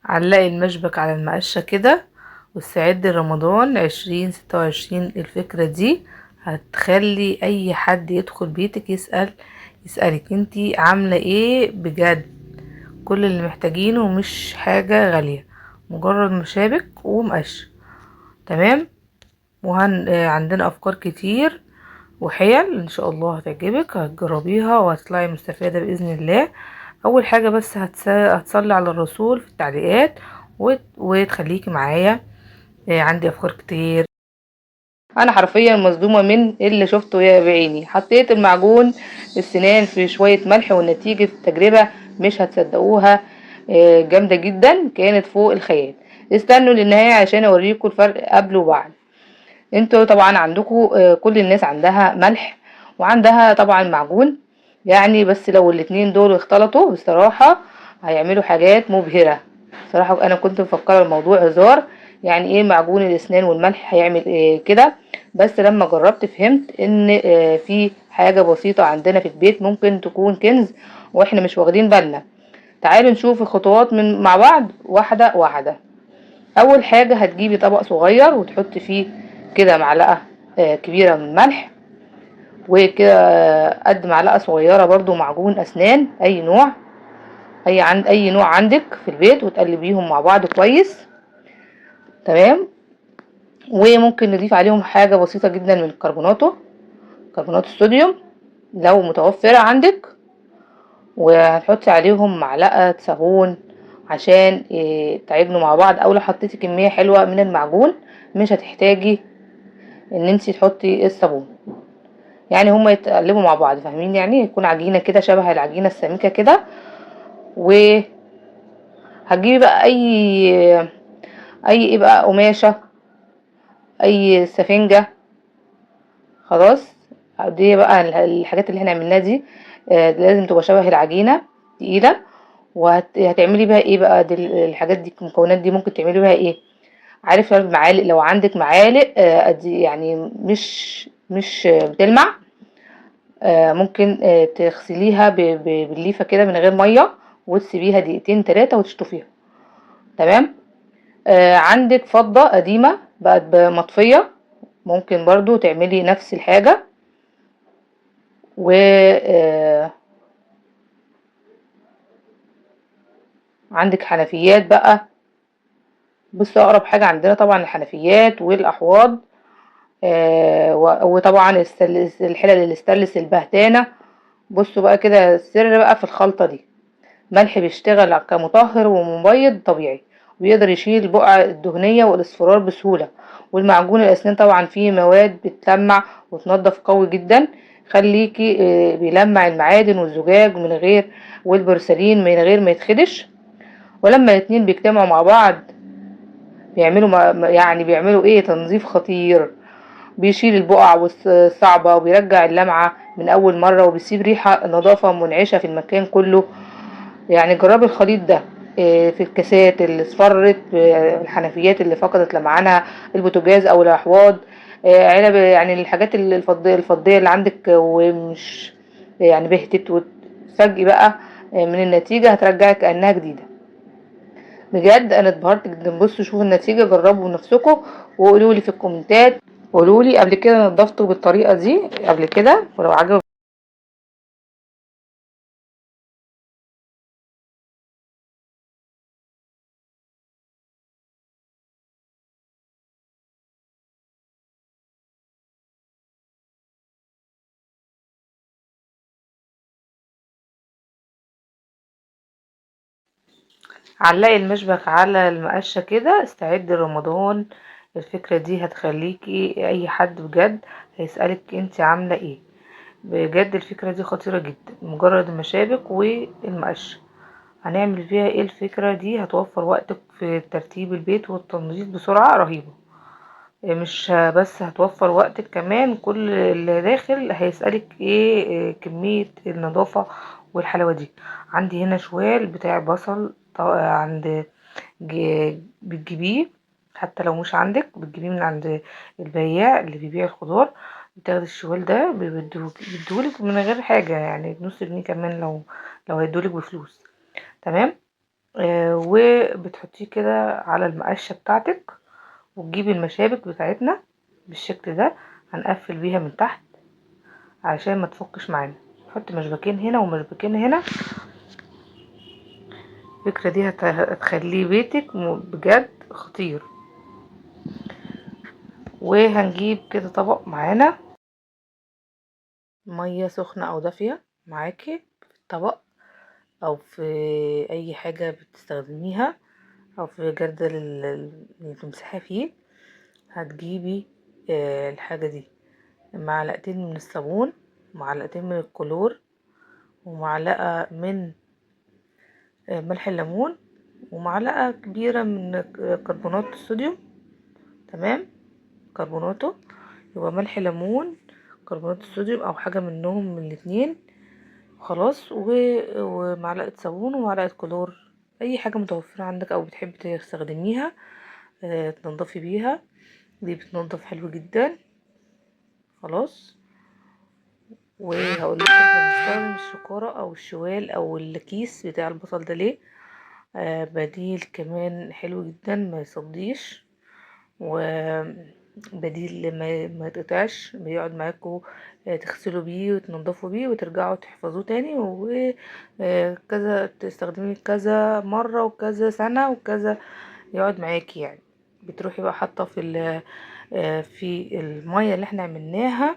علقي المشبك على المقشة كده واستعدي رمضان 2026. الفكرة دي هتخلي اي حد يدخل بيتك يسألك انتي عاملة ايه بجد. كل اللي محتاجينه مش حاجة غالية، مجرد مشابك ومقشة. تمام. عندنا افكار كتير وحيل ان شاء الله هتعجبك، هتجربيها وهتطلعي مستفادة بإذن الله. اول حاجة بس هتصلي على الرسول في التعليقات وتخليكي معايا. عندي افكار كتير. انا حرفيا مصدومة من اللي شفته يا بعيني. حطيت المعجون السنان في شوية ملح والنتيجة في التجربة مش هتصدقوها. جامدة جدا، كانت فوق الخيال. استنوا للنهاية عشان اوريكم الفرق قبل وبعد. انتوا طبعا عندكم كل الناس عندها ملح وعندها طبعا معجون، يعني بس لو الاتنين دول اختلطوا بصراحة هيعملوا حاجات مبهرة. صراحة انا كنت مفكرة الموضوع هزار، يعني ايه معجون الاسنان والملح هيعمل إيه كده. بس لما جربت فهمت ان في حاجة بسيطة عندنا في البيت ممكن تكون كنز واحنا مش واخدين بالنا. تعالوا نشوف الخطوات مع بعض واحدة واحدة. اول حاجة هتجيبي طبق صغير وتحطي فيه كده معلقة كبيرة من الملح، وكده قد معلقة صغيرة برضو معجون اسنان اي نوع، اي نوع عندك في البيت، وتقلبيهم مع بعض كويس. تمام. وممكن نضيف عليهم حاجة بسيطة جدا من كربونات الصوديوم لو متوفرة عندك، وهتحطي عليهم معلقة صابون عشان تعجنوا مع بعض. او لو حطيتي كمية حلوة من المعجون مش هتحتاجي ان انتي تحطي الصابون، يعني هما يتقلبوا مع بعض. فاهمين؟ يعني يكون عجينة كده شبه العجينة السميكة كده. وهتجيبي بقى اي ايه بقى، قماشة، اي سفنجة. خلاص. دي بقى الحاجات اللي احنا عملناها دي لازم تبقى شبه العجينة تقيلة. وهتعملي بيها ايه بقى؟ دي الحاجات دي، المكونات دي ممكن تعملي بيها ايه؟ عارف المعالق؟ لو عندك معالق دي يعني مش بتلمع، ممكن تغسليها بالليفة كده من غير مية، وتسيبيها دقيقتين 3 وتشطفيها. تمام. عندك فضة قديمة بقت مطفية، ممكن برضو تعملي نفس الحاجة. و عندك حنفيات بقى. بص، اقرب حاجة عندنا طبعا الحنفيات والاحواض، وطبعا الحلل الاستانلس البهتانة. بصوا بقى كده السر بقى في الخلطة دي. ملح بيشتغل كمطهر ومبيض طبيعي، ويقدر يشيل البقع الدهنية والاصفرار بسهولة. والمعجون الأسنان طبعا فيه مواد بتلمع وتنضف قوي جدا، خليكي بيلمع المعادن والزجاج من غير، والبورسلين من غير ما يتخدش. ولما الاتنين بيجتمعوا مع بعض بيعملوا ايه؟ تنظيف خطير. بيشيل البقع الصعبة وبيرجع اللمعة من أول مرة، وبيسيب ريحة نظافة منعشة في المكان كله. يعني جربي الخليط ده في الكاسات اللي اصفرت، الحنفيات اللي فقدت لمعانها، البوتاجاز او الاحواض، علب، يعني الحاجات الفضية اللي عندك ومش يعني بهتت، وتفاجئي بقى من النتيجة هترجعك كأنها جديدة. بجد انا اتبهرت جدا. بصوا شوفوا النتيجة، جربوا بنفسكم وقولوا لي في الكومنتات. قولوا لي قبل كده نضفتوا بالطريقة دي قبل كده، ولو عجبك. علقي المشبك على المقشة كده، استعدي رمضان. الفكرة دي هتخليكي اي حد بجد هيسألك انت عاملة ايه. بجد الفكرة دي خطيرة جدا، مجرد المشابك والمقشة. هنعمل فيها ايه؟ الفكرة دي هتوفر وقتك في ترتيب البيت والتنظيف بسرعة رهيبة. مش بس هتوفر وقتك، كمان كل اللي داخل هيسألك ايه كمية النظافة والحلاوة دي. عندي هنا شوال بتاع بصل عند بتجيبيه، حتى لو مش عندك بتجيبيه من عند البياع اللي بيبيع الخضار. بتاخدي الشوال ده بيديهولك من غير حاجة، يعني بنص جنيه كمان لو هيدولك بفلوس. تمام. وبتحطيه كده على المقشة بتاعتك، وتجيبي المشابك بتاعتنا بالشكل ده، هنقفل بيها من تحت عشان ما تفكش معانا. نحط مشبكين هنا ومشبكين هنا. الفكرة دي هتخلي بيتك بجد خطير. وهنجيب كده طبق معانا، مية سخنة او دافية معاكي في الطبق، او في اي حاجة بتستخدميها، او في جردل اللي تمسحي فيه. هتجيبي الحاجة دي معلقتين من الصابون، معلقتين من الكلور، ومعلقة من ملح الليمون، ومعلقة كبيرة من كربونات الصوديوم. تمام، كربوناته، يبقى ملح ليمون، كربونات الصوديوم او حاجة منهم من الاتنين. خلاص، ومعلقة صابون ومعلقة كلور، اي حاجة متوفرة عندك او بتحبي تستخدميها تنضفي بيها. دي بتنضف حلو جدا. خلاص، وهقول لكم احنا بنستخدم الشكارة او الشوال او الكيس بتاع البصل ده ليه. بديل كمان حلو جدا، ما يصديش، وبديل ما يتقطعش، بيقعد معاكم تغسلوا بيه وتنضفوا بيه وترجعوا تحفظوه تاني، وكذا تستخدميه كذا مرة وكذا سنة وكذا، يقعد معاكي يعني. بتروحي بقى حاطه في المية اللي احنا عملناها،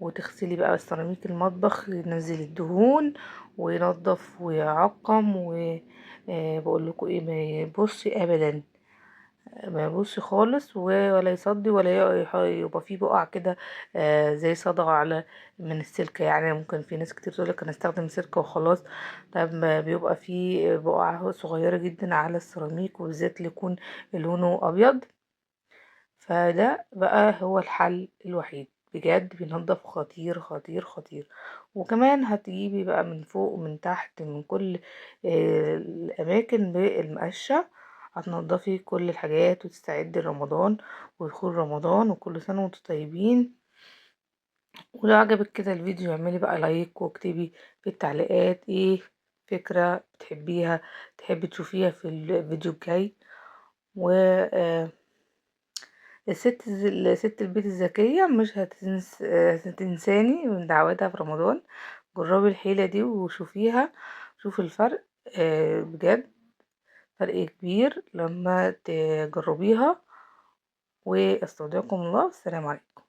وتغسلي بقى سيراميك المطبخ، ينزل الدهون وينظف ويعقم. وبقول لكم ايه، ما يبصي ابدا، ما يبصي خالص، ولا يصدي ولا يبقى فيه بقع كده زي صدغة على من السلكة. يعني ممكن في ناس كتير تقولك انا استخدم سلكة وخلاص. طب ما بيبقى فيه بقع صغيرة جدا على السيراميك، وبالذات اللي يكون لونه ابيض. فده بقى هو الحل الوحيد، بجد بينضف خطير خطير خطير. وكمان هتجيبي بقى من فوق ومن تحت من كل الأماكن بالمقشة، هتنضفي كل الحاجات وتستعدي رمضان ودخول رمضان. وكل سنة وانتم طيبين. ولو عجبك كده الفيديو اعملي بقى لايك، واكتبي في التعليقات ايه فكرة بتحبيها تحبي تشوفيها في الفيديو الجاي. و ست البيت الذكية مش هتنساني من دعواتها في رمضان. جربي الحيلة دي وشوفيها، شوفي الفرق. بجد فرق كبير لما تجربيها. واستودعكم الله، السلام عليكم.